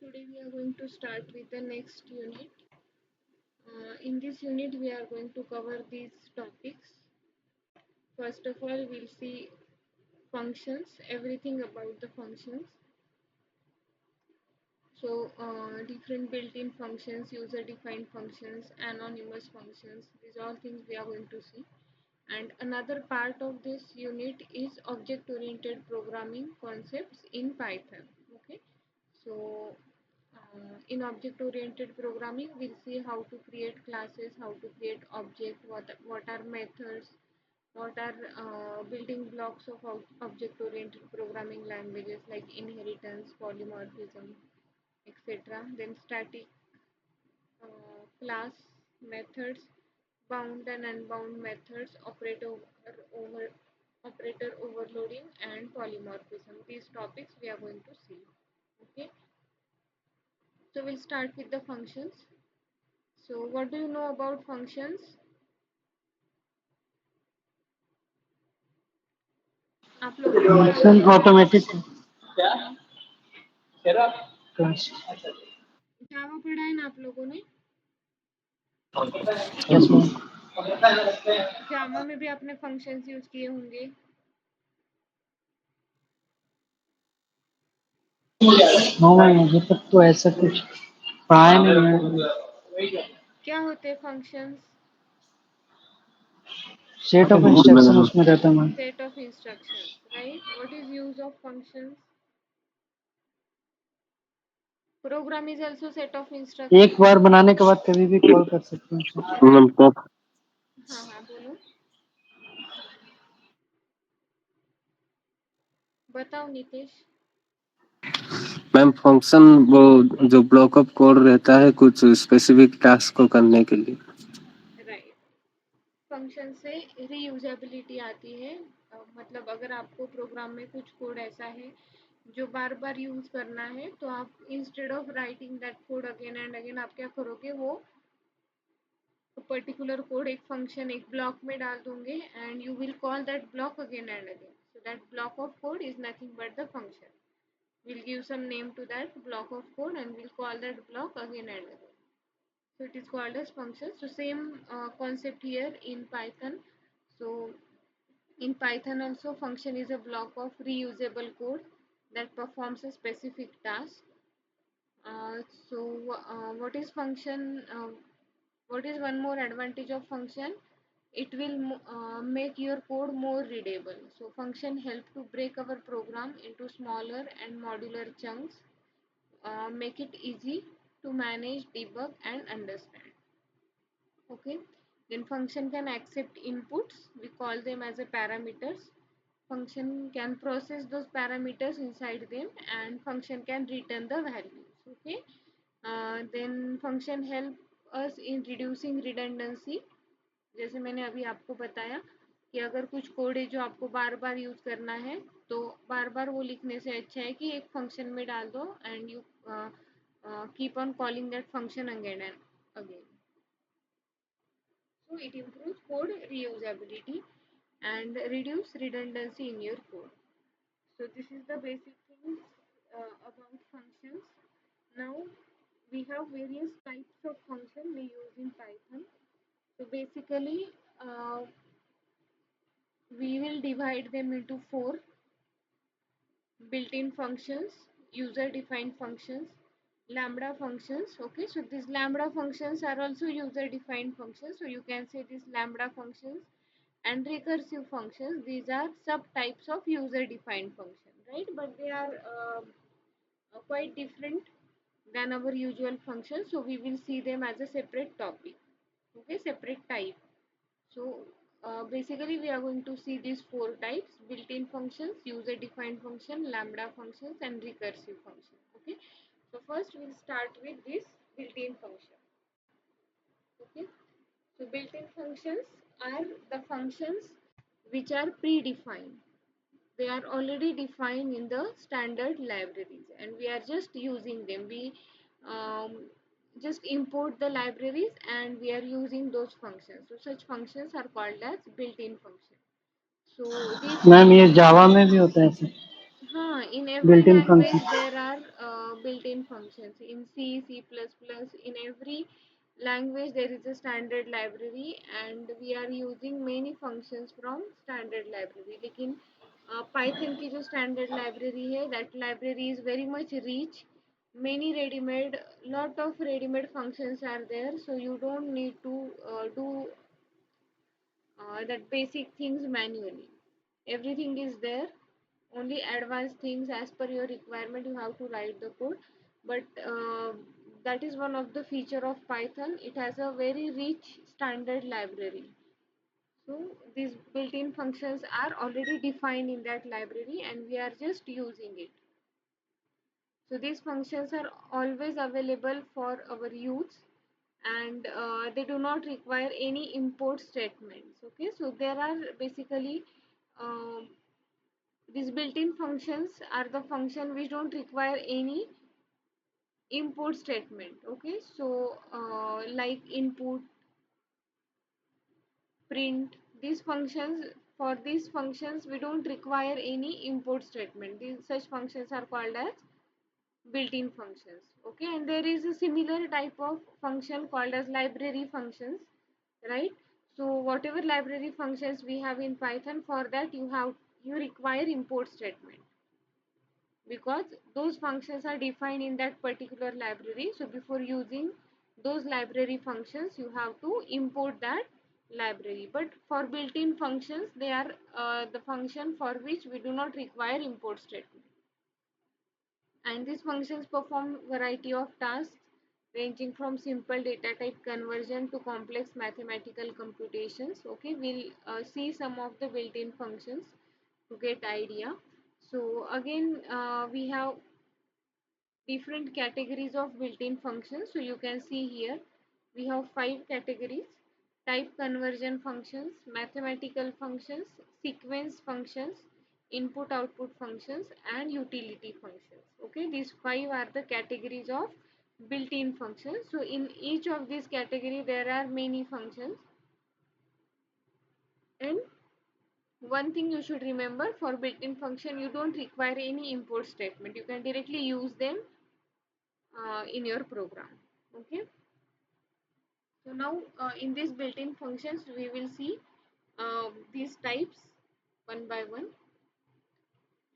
Today we are going to start with the next unit. In this unit we are going to cover these topics. First of all, we'll see functions, everything about the functions. So different built-in functions, user-defined functions, anonymous functions, these all things we are going to see. And another part of this unit is object-oriented programming concepts in Python. Okay, so in object-oriented programming, we'll see how to create classes, how to create objects, what are methods, what are building blocks of object-oriented programming languages like inheritance, polymorphism, etc. Then static class methods, bound and unbound methods, operator overloading, and polymorphism. These topics we are going to see. Okay, so we'll start with the functions. So what do you know about functions? आप लोगों ने जावा function automatic class जावा पढ़ा है ना आप लोगों ने? Yes ma'am जावा में भी आपने फंक्शंस यूज किए होंगे. नो मैम अभी तक तो ऐसा कुछ पढ़ाया नहीं है. क्या होते हैं फंक्शंस? सेट ऑफ इंस्ट्रक्शन उसमें रहता है ma'am. Set of instructions, right? What is use of functions? Program is also set of instructions. एक बार बनाने के बाद कभी भी कॉल कर सकते हैं. हाँ हाँ बोलो, बताओ नितेश. मैम फंक्शन वो जो ब्लॉक ऑफ कोड रहता है कुछ स्पेसिफिक टास्क को करने के लिए. राइट, फंक्शन से रीयूजेबिलिटी आती है. मतलब अगर आपको प्रोग्राम में कुछ कोड ऐसा है जो बार बार यूज करना है, तो आप instead of writing that code again and again आप क्या करोगे, वो पर्टिकुलर कोड एक फंक्शन एक ब्लॉक में डाल दोगे and you will call that block again and again. So that block of code is nothing but the function. We'll give some name to that block of code and we'll call that block again and again. So it is called as function. So same concept here in Python. So in Python also function is a block of reusable code that performs a specific task. So what is function? What is one more advantage of function? It will make your code more readable. So function help to break our program into smaller and modular chunks, make it easy to manage, debug and understand. Okay, then function can accept inputs, we call them as a parameters. Function can process those parameters inside them and function can return the values. Okay, then function help us in reducing redundancy. जैसे मैंने अभी आपको बताया कि अगर कुछ code है जो आपको बार बार यूज करना है, तो बार बार वो लिखने से अच्छा है कि एक फंक्शन में डाल दो and you keep on calling that function again and again. So it improves code reusability and reduce redundancy in your code. So this is the basic things about functions. Now we have various types of function we use in Python. So basically we will divide them into four: built-in functions, user-defined functions, lambda functions. Okay, so these lambda functions are also user-defined functions. So you can say these lambda functions and recursive functions. These are subtypes of user-defined function, right? But they are quite different than our usual functions. So we will see them as a separate topic. Okay, separate type. So basically we are going to see these four types: built-in functions, user-defined function, lambda functions and recursive function. Okay, so first we'll start with this built-in function. Okay, so built-in functions are the functions which are predefined. They are already defined in the standard libraries and we are just using them. We um, just import the libraries and we are using those functions. So such functions are called as built-in functions. So these ma'am ये जावा में भी होता है ऐसे in every built-in language function. there are built-in built-in functions. In C, C++, in every language there is a standard library, and we are using many functions from standard library. लेकिन Python की जो standard library है, that library is very much rich. Many ready-made, lot of ready-made functions are there, so you don't need to do that basic things manually. Everything is there. Only advanced things as per your requirement you have to write the code. But that is one of the feature of Python. It has a very rich standard library. So these built-in functions are already defined in that library, and we are just using it. So these functions are always available for our use, and they do not require any import statements. Okay, so there are basically um, these built-in functions are the function which don't require any import statement. Okay, so like input, print, these functions, for these functions we don't require any import statement. These such functions are called as built-in functions. Okay, and there is a similar type of function called as library functions, right? So whatever library functions we have in Python, for that you require import statement, because those functions are defined in that particular library. So before using those library functions you have to import that library. But for built-in functions, they are the function for which we do not require import statement, and these functions perform variety of tasks ranging from simple data type conversion to complex mathematical computations. Okay, we'll see some of the built-in functions to get idea. So again, we have different categories of built-in functions. So you can see here we have 5 categories: type conversion functions, mathematical functions, sequence functions, input output functions, and utility functions. Okay, these 5 are the categories of built-in functions. So in each of these category there are many functions, and one thing you should remember: for built-in function you don't require any import statement, you can directly use them in your program. Okay, so now in these built-in functions we will see these types one by one.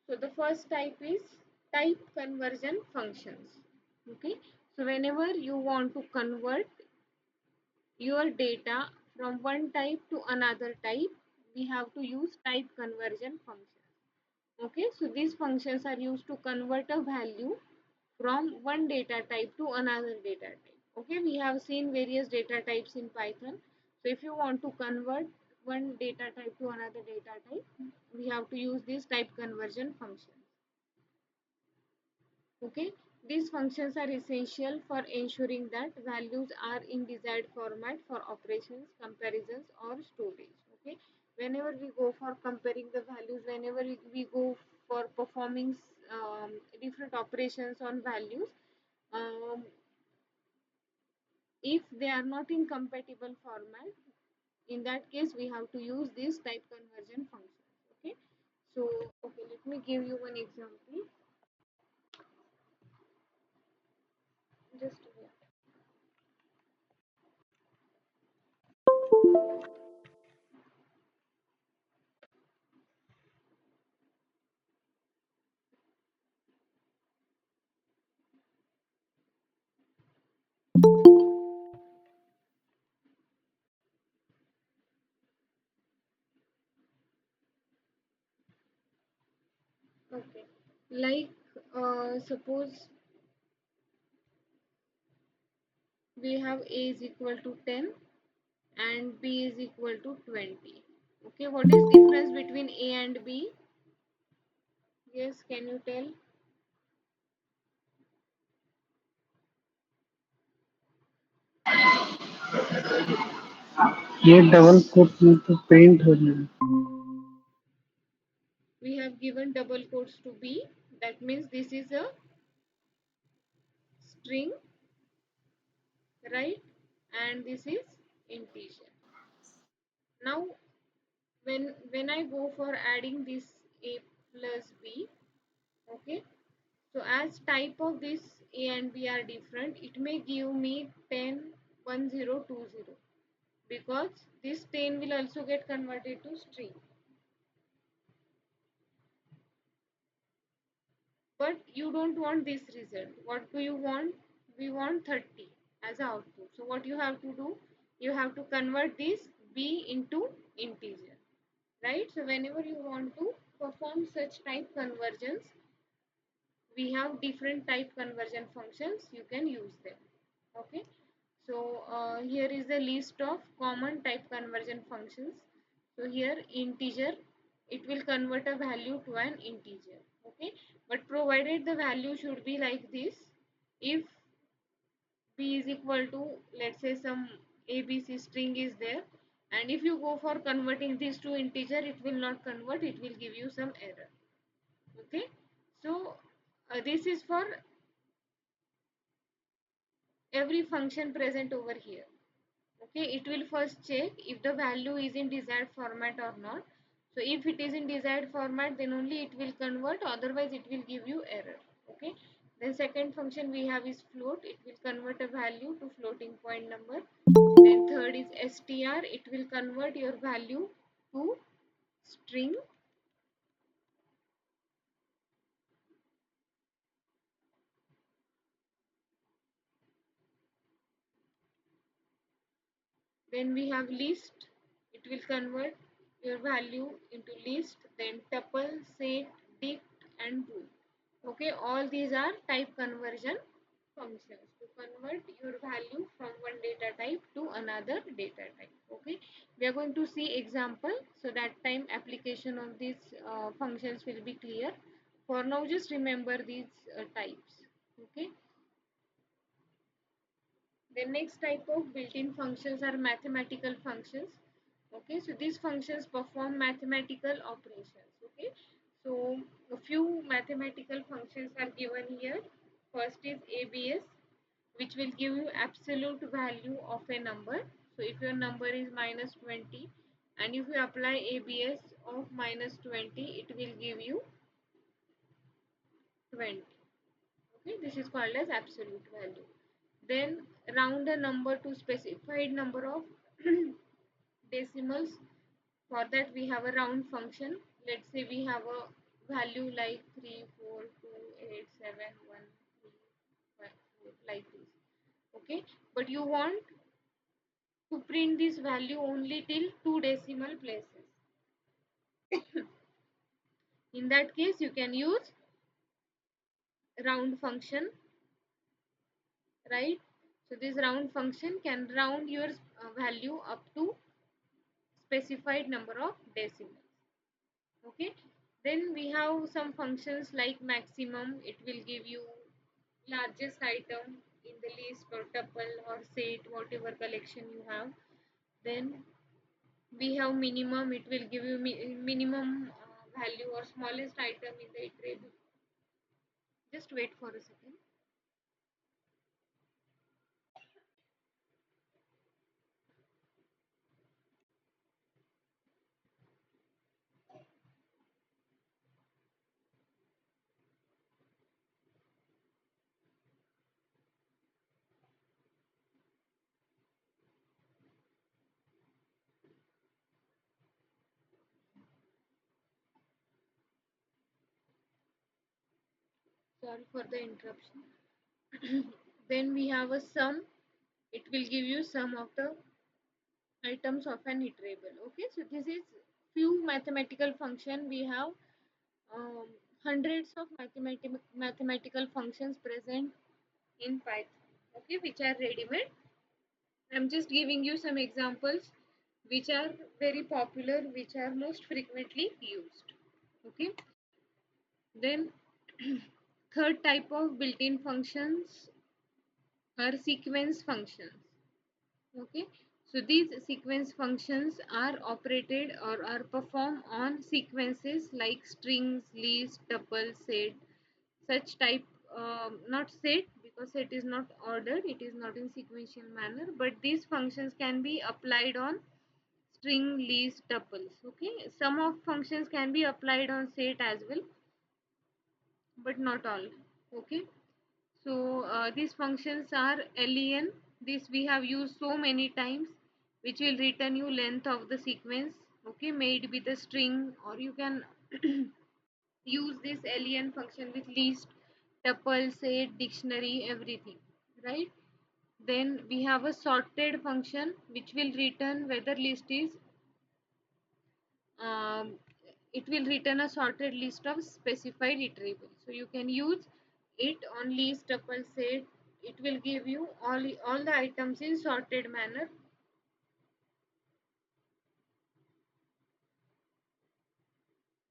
So the first type is type conversion functions. Okay, so whenever you want to convert your data from one type to another type, we have to use type conversion functions. Okay, so these functions are used to convert a value from one data type to another data type. Okay, we have seen various data types in Python. So if you want to convert one data type to another data type, we have to use this type conversion function. Okay, these functions are essential for ensuring that values are in desired format for operations, comparisons, or storage. Okay, whenever we go for comparing the values, whenever we go for performing different operations on values, um, if they are not in compatible format, in that case we have to use this type conversion function. Okay, so okay, let me give you one example. Just okay, like suppose we have a is equal to 10 and b is equal to 20. Okay, what is difference between a and b? Yes, can you tell? ये double coat में तो paint हो जाए. We have given double quotes to b, that means this is a string, right? And this is integer. Now when I go for adding this a plus b, okay, So as type of this A and B are different, it may give me 10, 1, 0, 2, 0, because this 10 will also get converted to string. But you don't want this result. What do you want? We want 30 as output. So what you have to do? You have to convert this B into integer, right? So whenever you want to perform such type conversions, we have different type conversion functions. You can use them. Okay. So here is a list of common type conversion functions. So here integer, it will convert a value to an integer. Okay, but provided the value should be like this. If b is equal to, let's say, some abc string is there, and if you go for converting this to integer, it will not convert, it will give you some error. Okay, so this is for every function present over here. Okay, it will first check if the value is in desired format or not. So if it is in desired format, then only it will convert, otherwise it will give you error. Okay, then second function we have is float, it will convert a value to floating point number. Then third is str, it will convert your value to string. Then we have list, it will convert your value into list. Then tuple, set, dict and bool. Okay, all these are type conversion functions to convert your value from one data type to another data type. Okay, we are going to see example, so that time application of these functions will be clear. For now, just remember these types. Okay, the next type of built-in functions are mathematical functions. Okay, so these functions perform mathematical operations. Okay, so a few mathematical functions are given here. First is abs, which will give you absolute value of a number. So if your number is minus 20, and if you apply abs of minus 20, it will give you 20. Okay, this is called as absolute value. Then round a number to specified number of decimals. For that we have a round function. Let's say we have a value like 3, 4, 2, 8, 7, 1, 3, 5, 4, like this. Okay, but you want to print this value only till 2 decimal places. In that case, you can use round function, right? So this round function can round your value up to specified number of decimals. Okay, then we have some functions like maximum, it will give you largest item in the list or tuple or set, whatever collection you have. Then we have minimum, it will give you minimum value or smallest item in the iterable. Just wait for a second. Sorry for the interruption. Then we have a sum, it will give you sum of the items of an iterable. Okay, so this is few mathematical function. We have um, hundreds of mathematical functions present in Python, okay, which are ready-made. I'm just giving you some examples which are very popular, which are most frequently used. Okay, then third type of built-in functions are sequence functions. Okay, so these sequence functions are operated or are performed on sequences like strings, list, tuple, set, such type. Not set, because set is not ordered, it is not in sequential manner, but these functions can be applied on string, list, tuples. Okay, some of functions can be applied on set as well, but not all. Okay, so these functions are len. This we have used so many times, which will return you length of the sequence. Okay, made with a string, or you can use this len function with list, tuple, set, dictionary, everything, right? Then we have a sorted function which will return whether list is um, it will return a sorted list of specified iterable. So you can use it on list, tuple, set. It will give you all the items in sorted manner.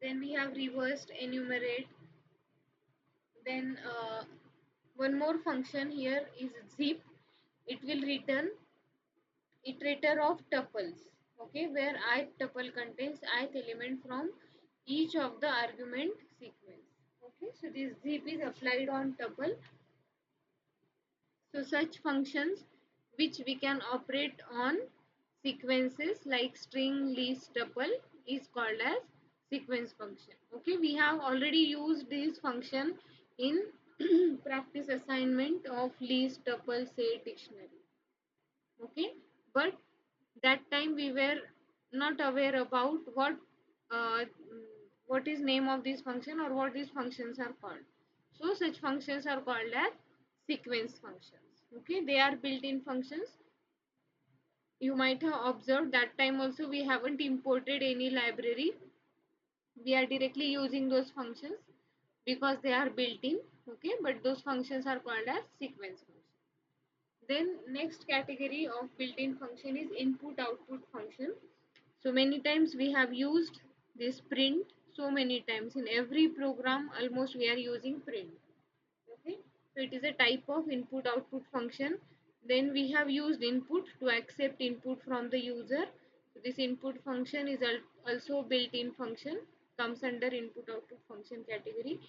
Then we have reversed enumerate. Then one more function here is zip. It will return iterator of tuples. Okay, where ith tuple contains ith element from each of the argument sequence. Okay, so this zip is applied on tuple. So such functions which we can operate on sequences like string, list, tuple is called as sequence function. Okay, we have already used this function in practice assignment of list, tuple, set, dictionary. Okay, but that time we were not aware about uh, what is name of this function or what these functions are called. So such functions are called as sequence functions. Okay, they are built-in functions. You might have observed that time also we haven't imported any library. We are directly using those functions because they are built in. Okay, but those functions are called as sequence functions. Then next category of built-in function is input output function. So many times we have used this print, so many times in every program almost we are using print. Okay, so it is a type of input output function. Then we have used input to accept input from the user. So this input function is also built-in function, comes under input output function category.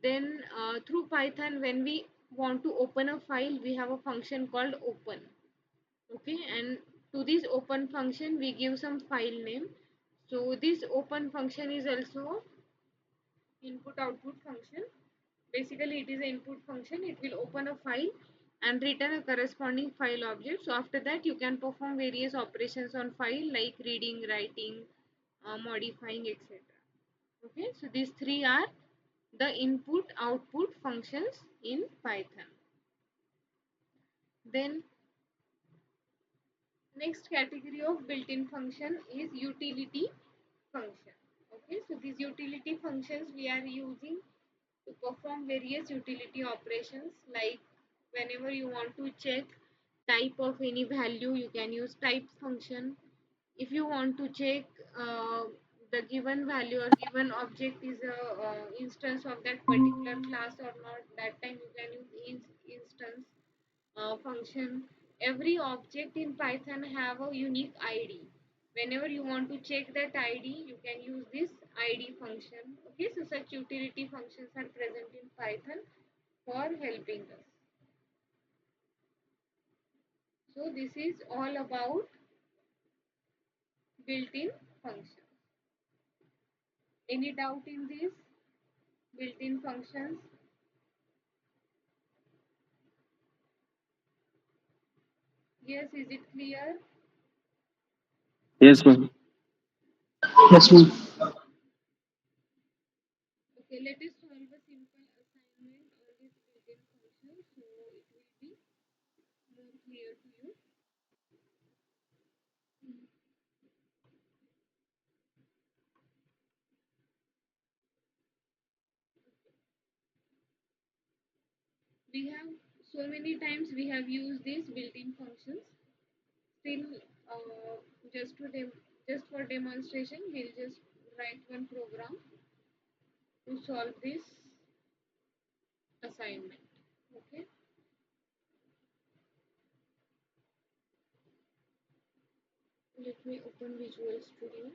Then through Python, when we want to open a file, we have a function called open. Okay, and to this open function we give some file name. So this open function is also input output function. Basically it is an input function. It will open a file and return a corresponding file object. So after that you can perform various operations on file like reading, writing, modifying, etc. Okay, so these three are the input output functions in Python. Then next category of built-in function is utility function. Okay, so these utility functions we are using to perform various utility operations, like whenever you want to check type of any value you can use type function. If you want to check the given value or given object is a instance of that particular class or not, that time you can use instance function. Every object in Python have a unique ID. Whenever you want to check that ID, you can use this ID function. Okay, so such utility functions are present in Python for helping us. So this is all about built-in functions. Any doubt in these built-in functions? Yes, is it clear? Yes, ma'am. Yes, ma'am. Okay, let us solve a simple assignment on this built-in function so it will be more clear to you. We have so many times we have used these built-in functions. Still, uh, just to just for demonstration, we'll just write one program to solve this assignment. Okay, let me open Visual Studio.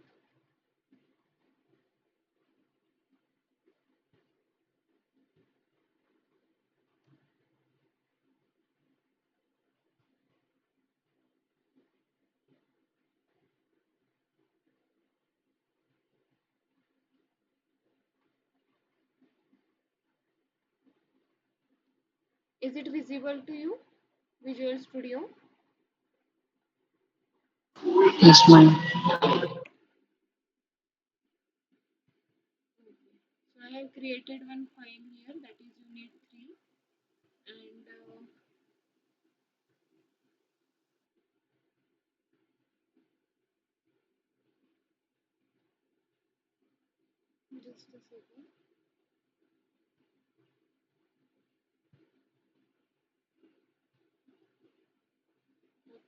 Is it visible to you, Visual Studio? Yes, ma'am. Okay. So I have created one file here, that is unit 3, and just a second.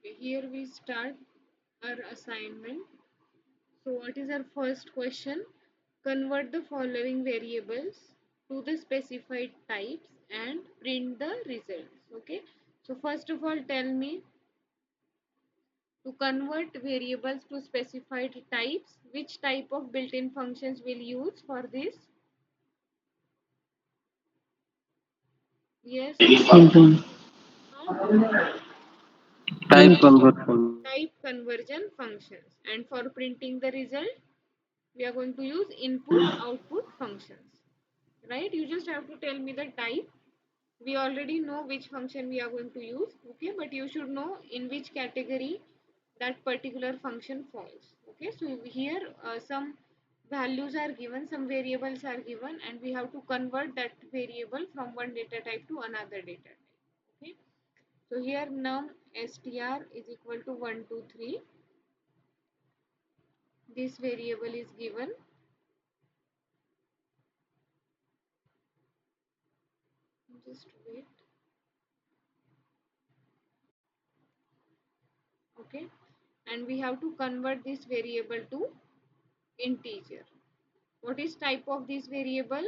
Okay, here we start our assignment. So what is our first question? Convert the following variables to the specified types and print the results. Okay. So first of all, tell me, to convert variables to specified types, which type of built-in functions we'll use for this? Yes. Printing. Huh? Type Print. conversion. Type conversion functions. And for printing the result, we are going to use input output functions. Right? You just have to tell me the type. We already know which function we are going to use, okay, but you should know in which category that particular function falls. Okay, so here some values are given, some variables are given, and we have to convert that variable from one data type to another data type. Okay, so here num str is equal to 123. This variable is given. Just wait. Okay, and we have to convert this variable to integer. What is type of this variable?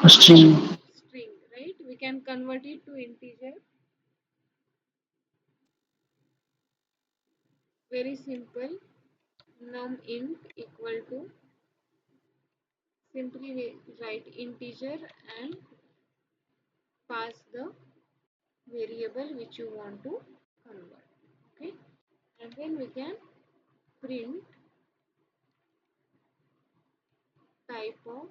String. String, right? We can convert it to integer. Very simple. Num int equal to, simply we write integer and pass the variable which you want to convert. Okay, and then we can print type of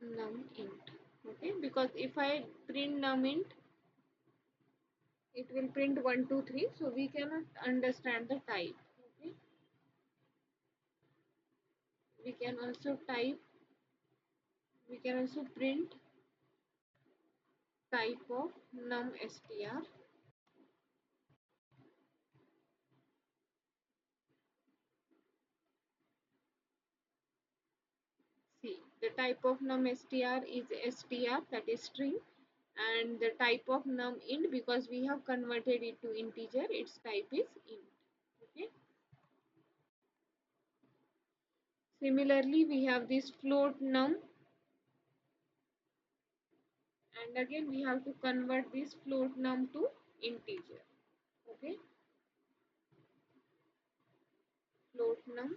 num int. Okay, because if I print num int, it will print 1 2 3, so we cannot understand the type. Okay, we can also type, we can also print type of num str. See, the type of num str is str, that is string, and the type of num int, because we have converted it to integer, its type is int. Okay, similarly we have this float num, and again we have to convert this float num to integer. Okay, float num,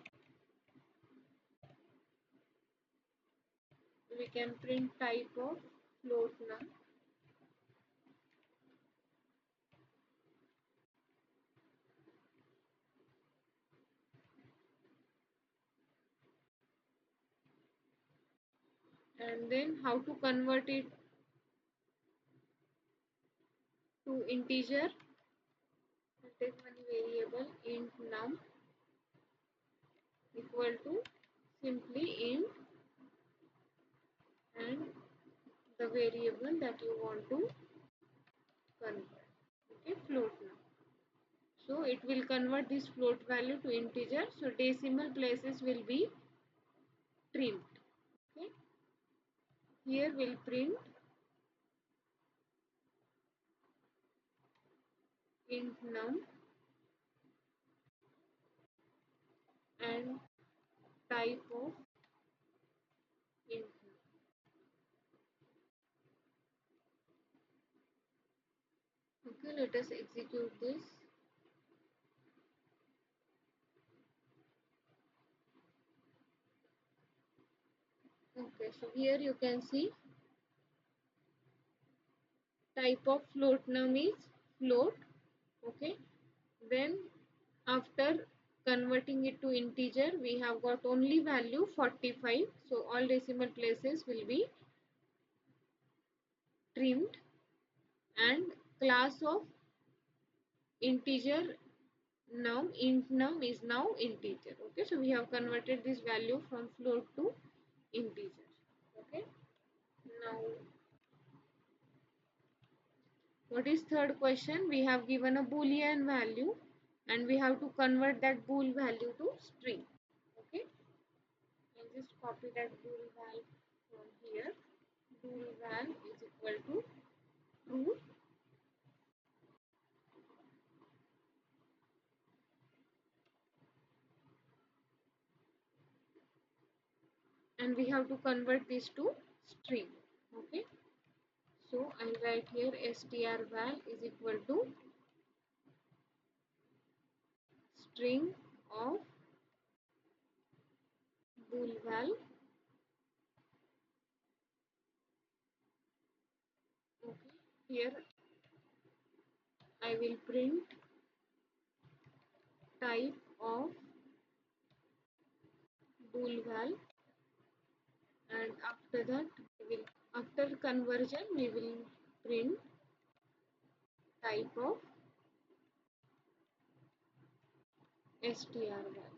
we can print type of float num, and then how to convert it to integer? Take one variable int num equal to simply int and the variable that you want to convert. Okay, float now. So it will convert this float value to integer. So decimal places will be trimmed. Okay, here we'll print int num and type of int num. Okay, let us execute this. Okay, so here you can see type of float num is float. Okay, then after converting it to integer, we have got only value 45. So all decimal places will be trimmed, and class of integer int num is now integer. Okay, so we have converted this value from float to integer. Okay, now what is third question? We have given a boolean value and we have to convert that bool value to string. Okay, I'll just copy that bool val from here. Bool val is equal to true, and we have to convert this to string. Okay, so I'll write here str val is equal to string of bool val. Okay, here I will print type of bool val, and after that we will, after conversion we will print type of str val.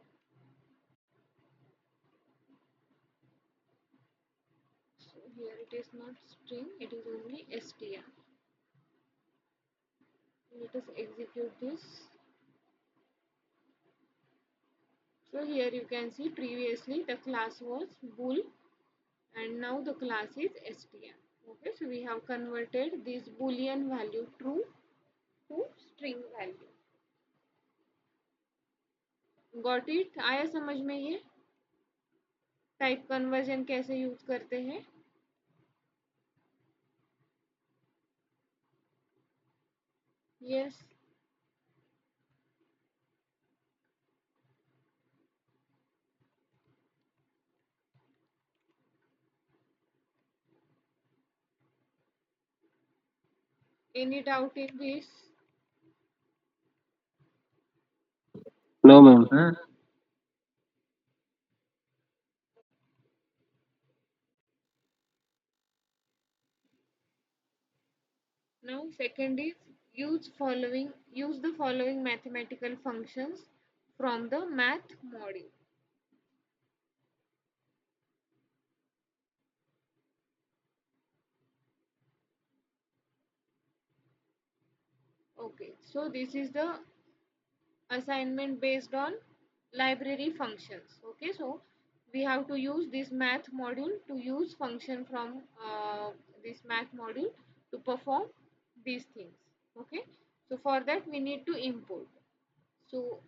So here it is not string, it is only str. Let us execute this. So here you can see previously the class was bool and now the class is str. Okay, so we have converted this boolean value true to string value. Got it? आया समझ में ये type conversion कैसे use करते हैं? Yes. Any doubt in this? No, ma'am. Now second is use the following mathematical functions from the math module. Okay, so this is the assignment based on library functions. Okay, so we have to use this math module to use function from this math module to perform these things. Okay, so for that we need to import. So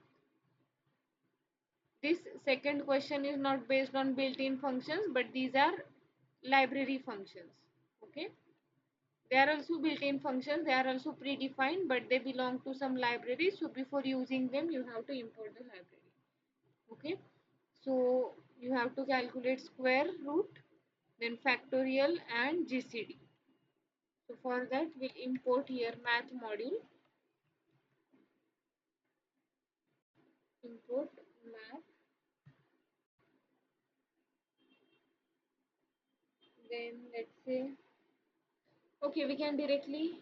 this second question is not based on built-in functions, but these are library functions. Okay, they are also built-in functions, they are also predefined, but they belong to some library. So before using them you have to import the library. Okay, so you have to calculate square root, then factorial and gcd. So for that we'll import here math module, import math, then let's say, okay, we can directly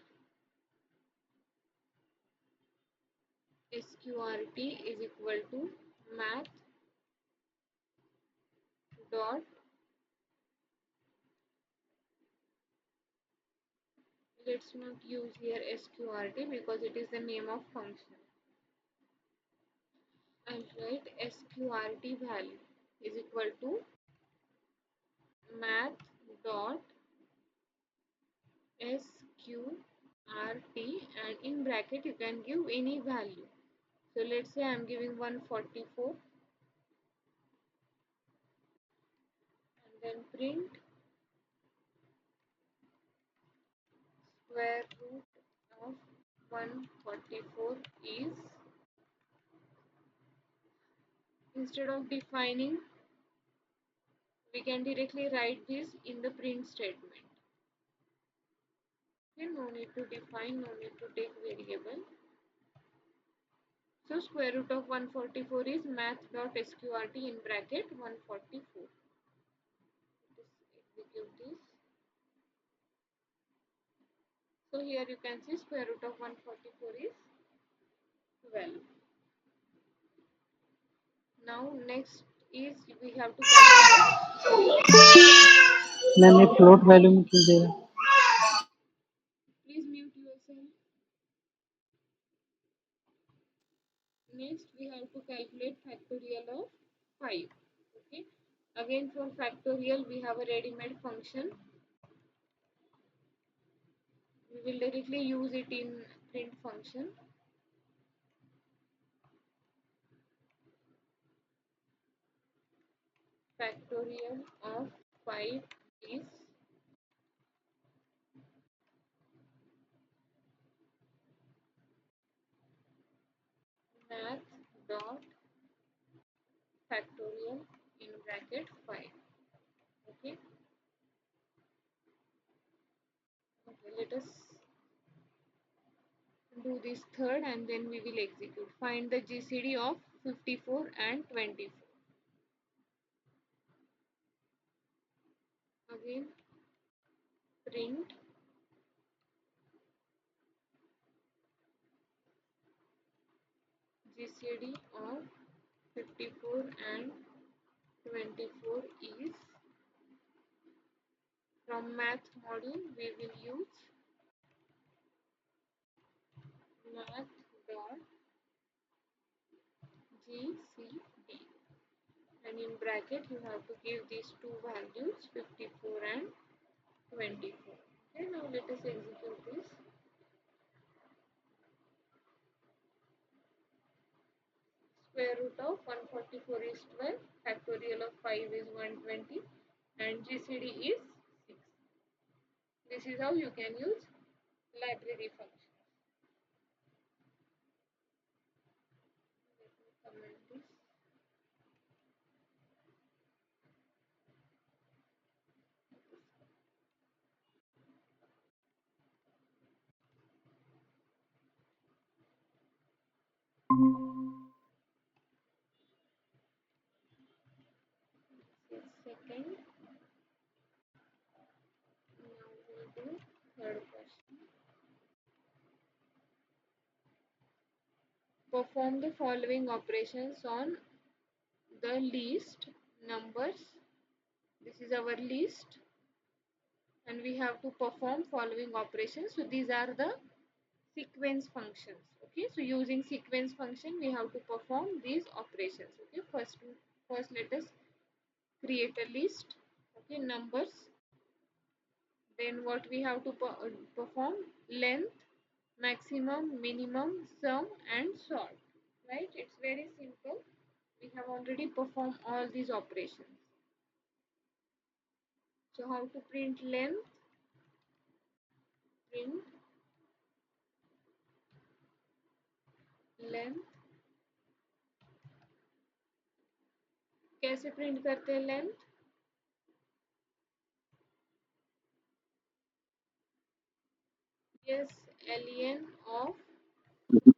sqrt is equal to math dot, let's not use here sqrt because it is the name of function. I'll write sqrt value is equal to math dot sqrt, and in bracket you can give any value. So let's say I'm giving 144 and then print square root of 144 is, instead of defining we can directly write this in the print statement. Okay, no need to define, no need to take variable. So square root of 144 is math.sqrt in bracket 144. Just execute this. So here you can see square root of 144 is 12. Now next is we have to calculate. मैंने float value में क्यों दे रहा? Please mute yourself. Next we have to calculate factorial of 5. Okay. Again for factorial we have a ready-made function. We will directly use it in print function. Factorial of 5 is math dot factorial in bracket 5. Okay. Okay, let us do this third and then we will execute. Find the GCD of 54 and 24. Again print GCD of 54 and 24 is, from math module we will use math dot GCD, and in bracket you have to give these two values 54 and 24. Okay, now let us execute this. Square root of 144 is 12, factorial of 5 is 120, and GCD is 6. This is how you can use library function. Let me comment this. Second. Now we'll do third question. Perform the following operations on the list numbers. This is our list and we have to perform following operations. So these are the sequence functions. Okay, so using sequence function we have to perform these operations. Okay, first let us create a list. Okay, numbers. Then what we have to perform? Length, maximum, minimum, sum and sort. Right, it's very simple. We have already performed all these operations. So how to print length? Print length. कैसे print करते हैं length? Yes, len of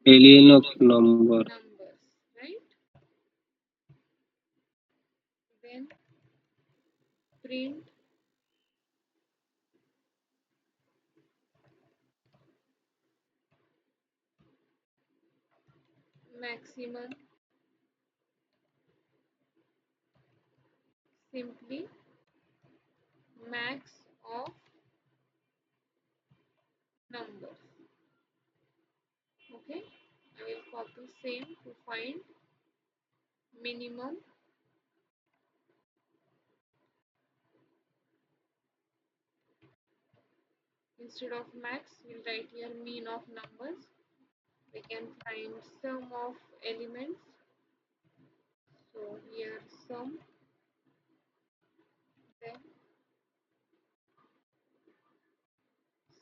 alien of number. numbers, right? Then print maximum, simply max of numbers. Okay, I will copy same to find minimum. Instead of max, we'll write here mean of numbers. We can find sum of elements. So here sum, then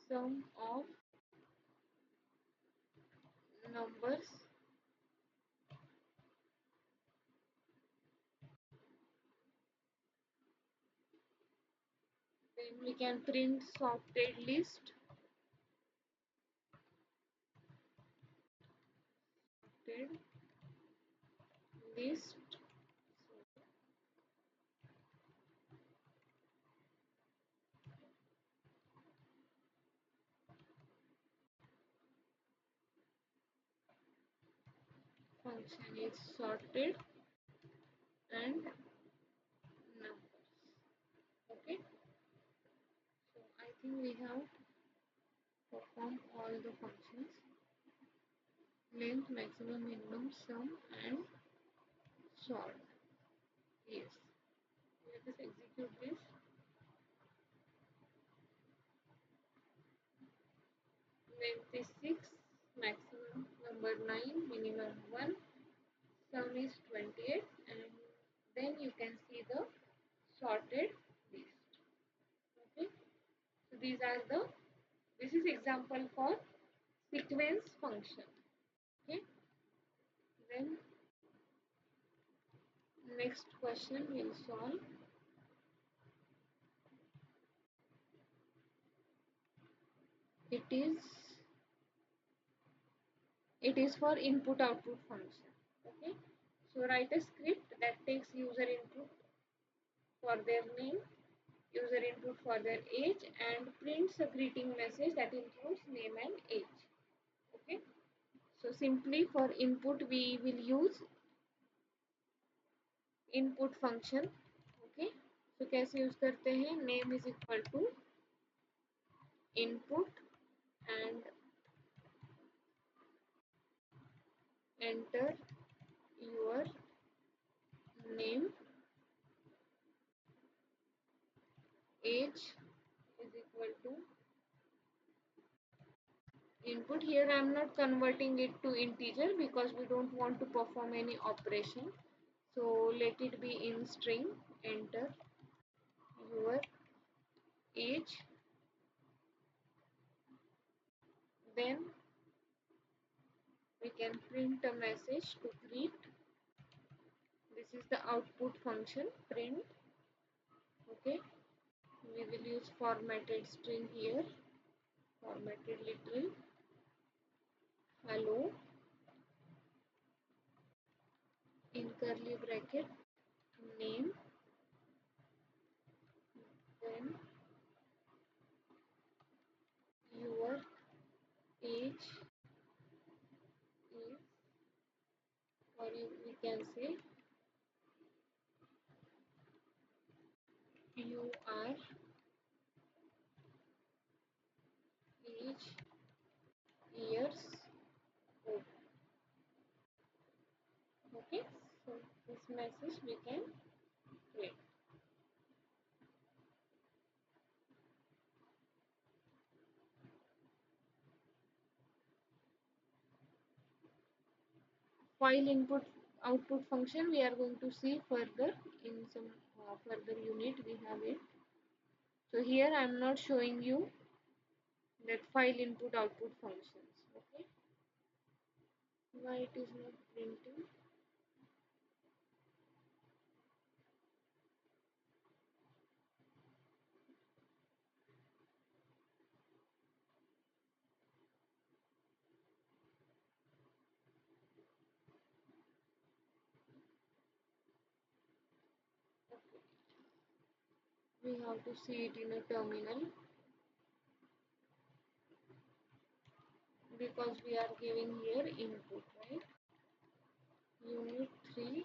sum of numbers, then we can print sorted list, sorted list. Function is sorted and numbers. Okay, so I think we have performed all the functions: length, maximum, minimum, sum, and sort. Yes, let us execute this. Length is 6, maximum number 9, minimum 1, sum is 28, and then you can see the sorted list. Okay, so this is example for sequence function. Okay, then next question we'll solve. It is for input output function. Okay, so write a script that takes user input for their name, user input for their age, and prints a greeting message that includes name and age. Okay, so simply for input we will use input function. Okay, so कैसे use करते हैं? Name is equal to input and enter your name, age is equal to input. Here I am not converting it to integer because we don't want to perform any operation. So let it be in string. Enter your age. Then we can print a message to greet. This is the output function, print. Okay, we will use formatted string here, formatted literal. Hello in curly bracket, name, then your age is, or we can say you are age years old. Okay, so this message we can print. File input output function we are going to see further in some further unit we have it. So here I am not showing you that file input output functions. Okay, why it is not printing? Okay. We have to see it in a terminal because we are giving here input, right? Unit 3.py.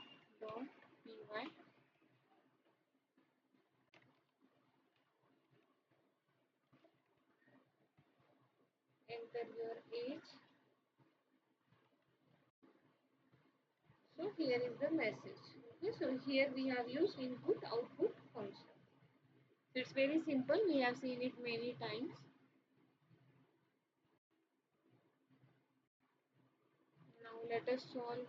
Enter your age. So here is the message. Okay, so here we have used input output function. So it's very simple. We have seen it many times. Now let us solve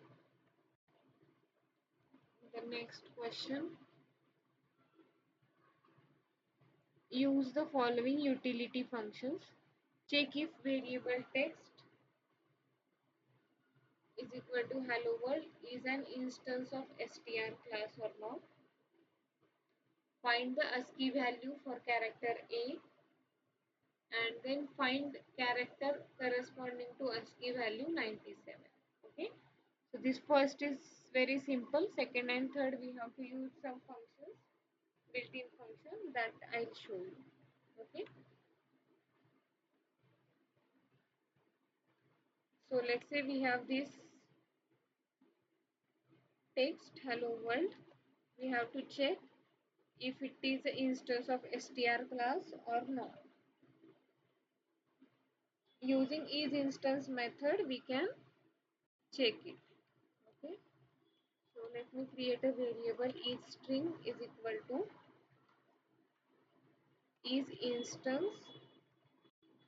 the next question. Use the following utility functions. Check if variable text is equal to hello world is an instance of str class or not. Find the ASCII value for character A and then find character corresponding to ASCII value 97. Okay, So this first is very simple. Second and third we have to use some functions, built-in function that I'll show you. Okay. So let's say we have this text hello world. We have to check if it is an instance of str class or not. Using isInstance method we can check it. Okay. So let me create a variable isString is equal to isInstance.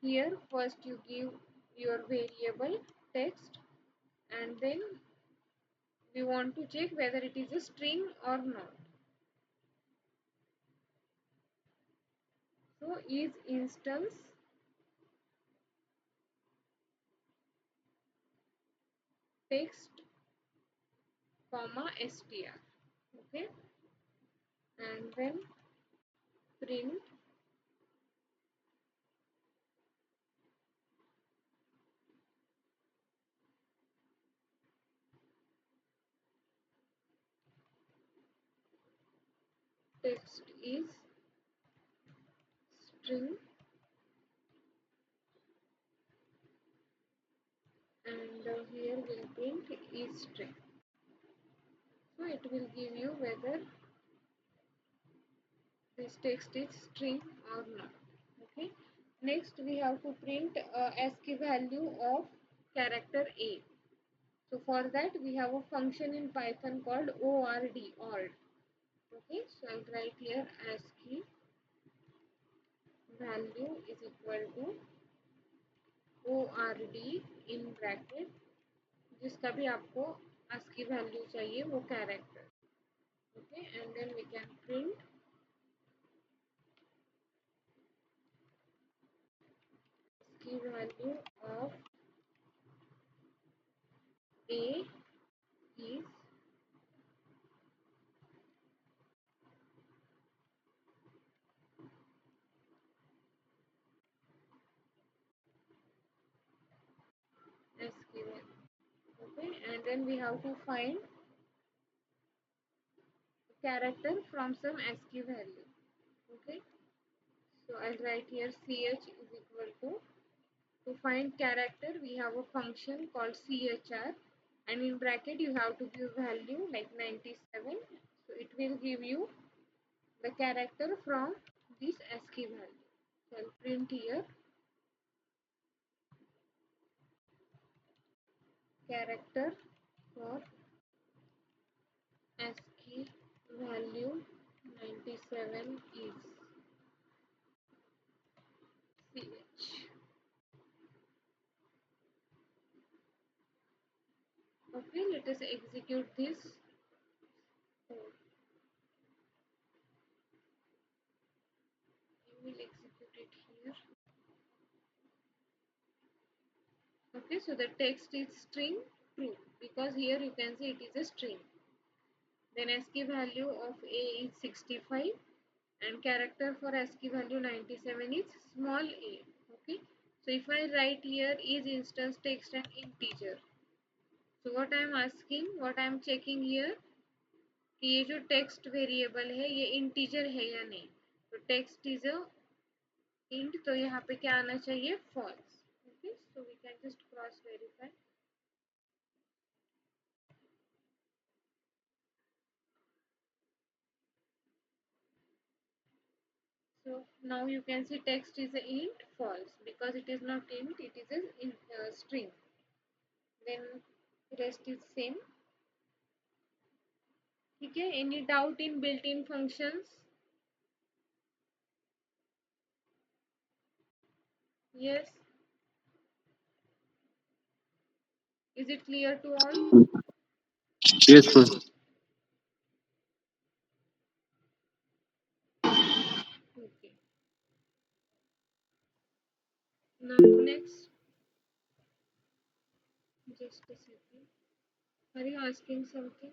Here first you give your variable text and then we want to check whether it is a string or not. So isInstance text comma str. Okay, and then print text is string and here we'll print is string. So it will give you whether this text is string or not. Okay. Next we have to print ASCII value of character A. So for that we have a function in Python called ord. Okay, so I'll write here ASCII value is equal to ord in bracket जिसका भी आपको ASCII value चाहिए वो character. Okay, and then we can print ASCII value of A is ASCII value. Okay, and then we have to find character from some ASCII value. Okay, so I'll write here ch is equal to find character we have a function called chr and in bracket you have to give value like 97. So it will give you the character from this ASCII value. So I'll print here character for ASCII value 97 is ch. Okay, let us execute this. So we will execute it here. Okay, so the text is string true because here you can see it is a string. Then ASCII value of A is 65 and character for ASCII value 97 is small a. Okay, so if I write here is instance text and integer, so what I am asking, what I am checking here कि ये जो text variable है ये integer है या नहीं. तो text is a int, तो यहाँ पे क्या आना चाहिए false. Okay, so we can just cross verify. So now you can see text is a int false because it is not int, it is a string. Then rest is same. ठीक है, any doubt in built-in functions? Yes. Is it clear to all? Yes, sir. Okay. Now next, just a second. Are you asking something?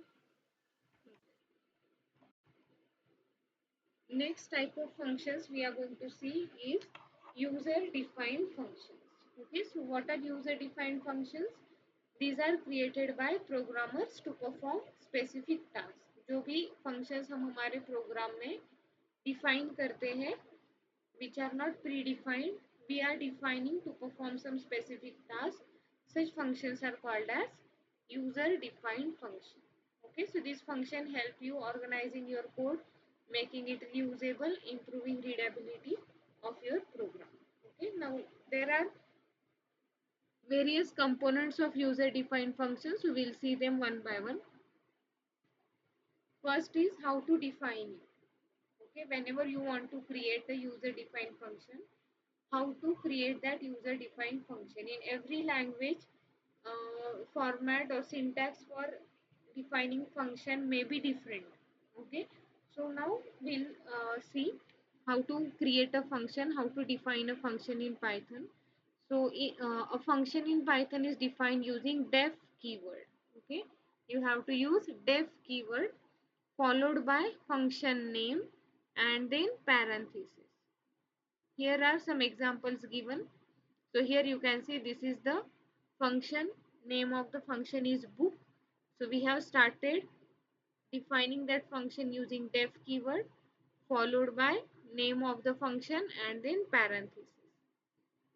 Next type of functions we are going to see is user-defined functions. Okay, so what are user-defined functions? These are created by programmers to perform specific tasks. जो भी functions हम हमारे program में define करते हैं, which are not predefined, we are defining to perform some specific task. Such functions are called as user defined function. Okay, so this function help you organizing your code, making it reusable, improving readability of your program. Okay, now there are various components of user defined functions. We will see them one by one. First is how to define it. Okay, whenever you want to create a user defined function, how to create that user defined function. In every language, format or syntax for defining function may be different. Okay, so now we'll see how to create a function, how to define a function in Python. So a function in Python is defined using def keyword. Okay, you have to use def keyword followed by function name and then parenthesis. Here are some examples given. So here you can see this is the function. Name of the function is book. So we have started defining that function using def keyword followed by name of the function and then parenthesis.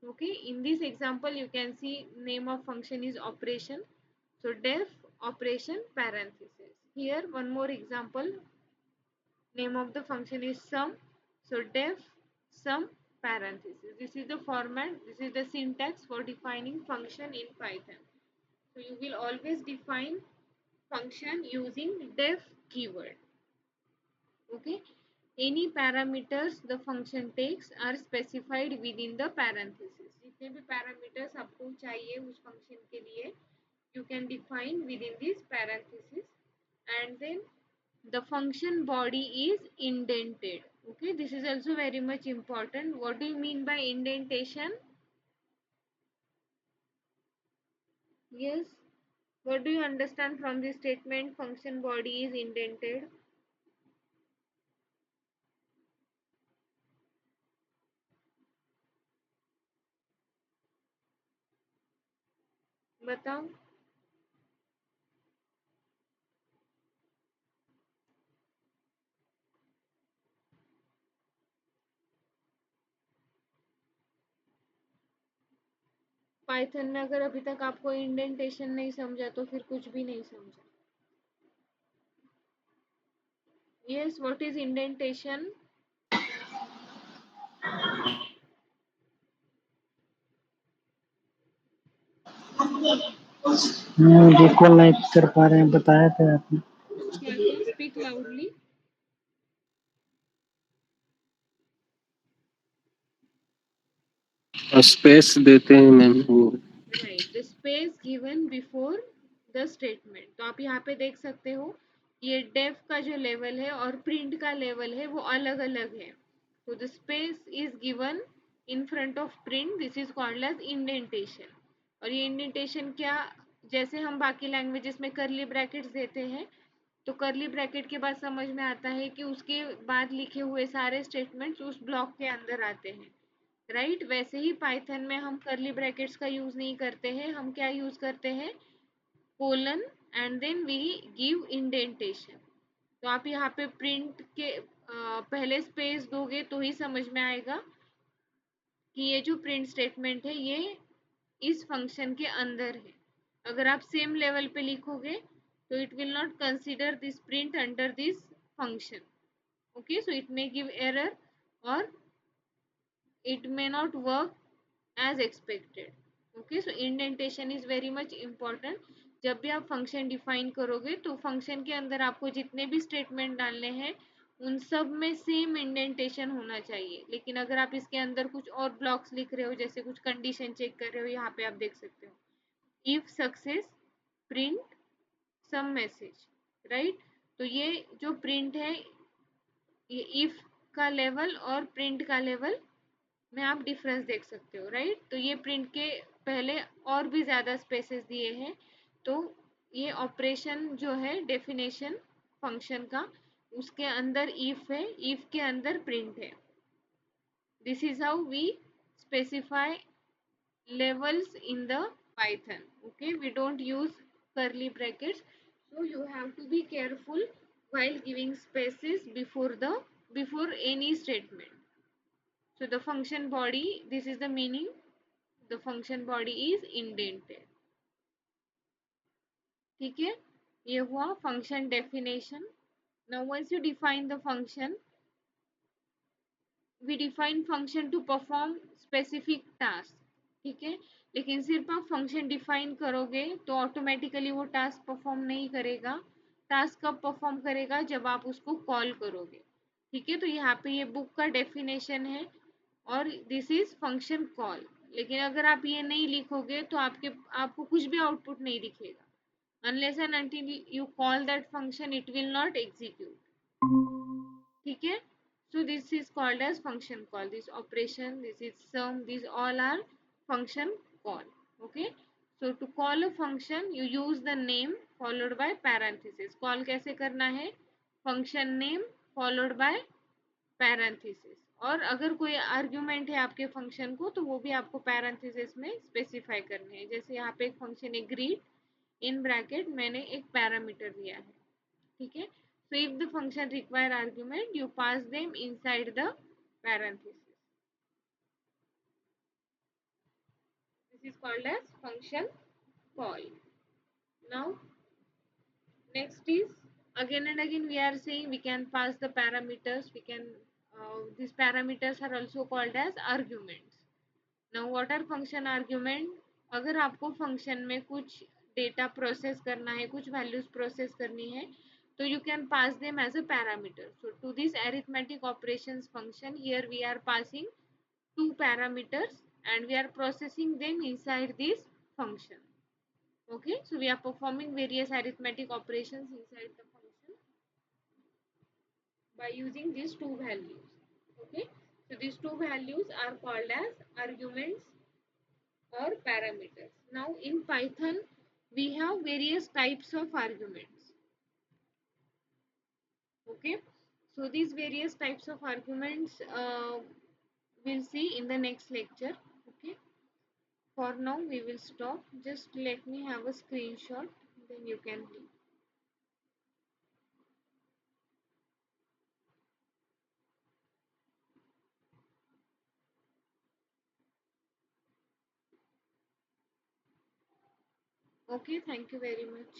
Okay, in this example you can see name of function is operation. So def operation parenthesis. Here one more example, name of the function is sum. So def sum parenthesis. This is the format, this is the syntax for defining function in Python. So you will always define function using def keyword. Okay, any parameters the function takes are specified within the parenthesis. जितने भी parameters आपको चाहिए उस function के लिए you can define within this parenthesis. And then the function body is indented. Okay, this is also very much important. What do you mean by indentation? Yes, what do you understand from this statement, function body is indented? बताओ. Python में अगर अभी तक आपको indentation नहीं समझा तो फिर कुछ भी नहीं समझा. Yes, what is indentation? देखो नहीं कर पा रहे हैं, बताया था आपने. क्या क्या? Speak loudly. स्पेस देते हैं मैम वो. Right, the space given before the statement. तो आप यहाँ पे देख सकते हो ये def का जो लेवल है और print का लेवल है वो अलग अलग है. So the space is given in front of print. This is called as indentation. और ये indentation क्या, जैसे हम बाकी लैंग्वेजेस में curly brackets देते हैं तो कर्ली ब्रैकेट के बाद समझ में आता है कि उसके बाद लिखे हुए सारे स्टेटमेंट्स उस ब्लॉक के अंदर आते हैं. राइट, वैसे ही पाइथन में हम कर्ली ब्रैकेट्स का यूज नहीं करते हैं, हम क्या यूज करते हैं, colon and then we give indentation. तो आप यहाँ पे प्रिंट के पहले स्पेस दोगे तो ही समझ में आएगा कि ये जो प्रिंट स्टेटमेंट है ये इस फंक्शन के अंदर है. अगर आप सेम लेवल पे लिखोगे तो it will not consider this print under this function. Okay, so it may give error और it may not work as expected. Okay, so indentation is very much important. जब भी आप फंक्शन डिफाइन करोगे तो function के अंदर आपको जितने भी स्टेटमेंट डालने हैं उन सब में सेम इंडेंटेशन होना चाहिए. लेकिन अगर आप इसके अंदर कुछ और ब्लॉक्स लिख रहे हो, जैसे कुछ कंडीशन चेक कर रहे हो, यहाँ पे आप देख सकते हो if success print some message. Right, तो ये जो प्रिंट है ये इफ का लेवल और प्रिंट का लेवल में आप डिफरेंस देख सकते हो. राइट, तो ये प्रिंट के पहले और भी ज़्यादा स्पेसेस दिए हैं. तो ये ऑपरेशन जो है डेफिनेशन फंक्शन का, उसके अंदर इफ है, इफ के अंदर प्रिंट है. This is how we specify levels in the Python. Okay, we don't use curly brackets, so you have to be careful while giving spaces before any statement. So the function body, this is the meaning, the function body is indented. ठीक है, ये हुआ function definition. Now once you define the function, we define function to perform specific task. ठीक है, लेकिन सिर्फ आप function define करोगे तो ऑटोमेटिकली वो टास्क परफॉर्म नहीं करेगा. टास्क कब परफॉर्म करेगा, जब आप उसको कॉल करोगे. ठीक है, तो यहाँ पे ये बुक का डेफिनेशन है और दिस इज फंक्शन कॉल. लेकिन अगर आप ये नहीं लिखोगे तो आपको कुछ भी आउटपुट नहीं दिखेगा. unless and until you call that function, it will not execute. ठीक है, so this is called as function call. This operation, this is sum, these all are function call. Okay, so to call a function you use the name followed by parenthesis. call कैसे करना है, function name followed by parenthesis. और अगर कोई argument है आपके function को तो वो भी आपको पैरेंथेसिस में स्पेसिफाई करने हैं. जैसे यहाँ पे एक फंक्शन है ग्रीट, इन ब्रैकेट मैंने एक पैरामीटर दिया है. ठीक है, so if the function require argument you pass them inside the parenthesis. This is called as function call. Now next is, again and again we are saying we can pass the parameters, we can these parameters are also called as arguments. Now what are function argument? अगर आपको function में कुछ data process करना है, कुछ values process करनी है, so you can pass them as a parameter. So to this arithmetic operations function, here we are passing two parameters and we are processing them inside this function. Okay, so we are performing various arithmetic operations inside the function by using these two values. Okay, so these two values are called as arguments or parameters. Now in Python we have various types of arguments. Okay, so these various types of arguments we'll see in the next lecture. Okay, for now we will stop. Just let me have a screenshot, then you can read. Okay, thank you very much.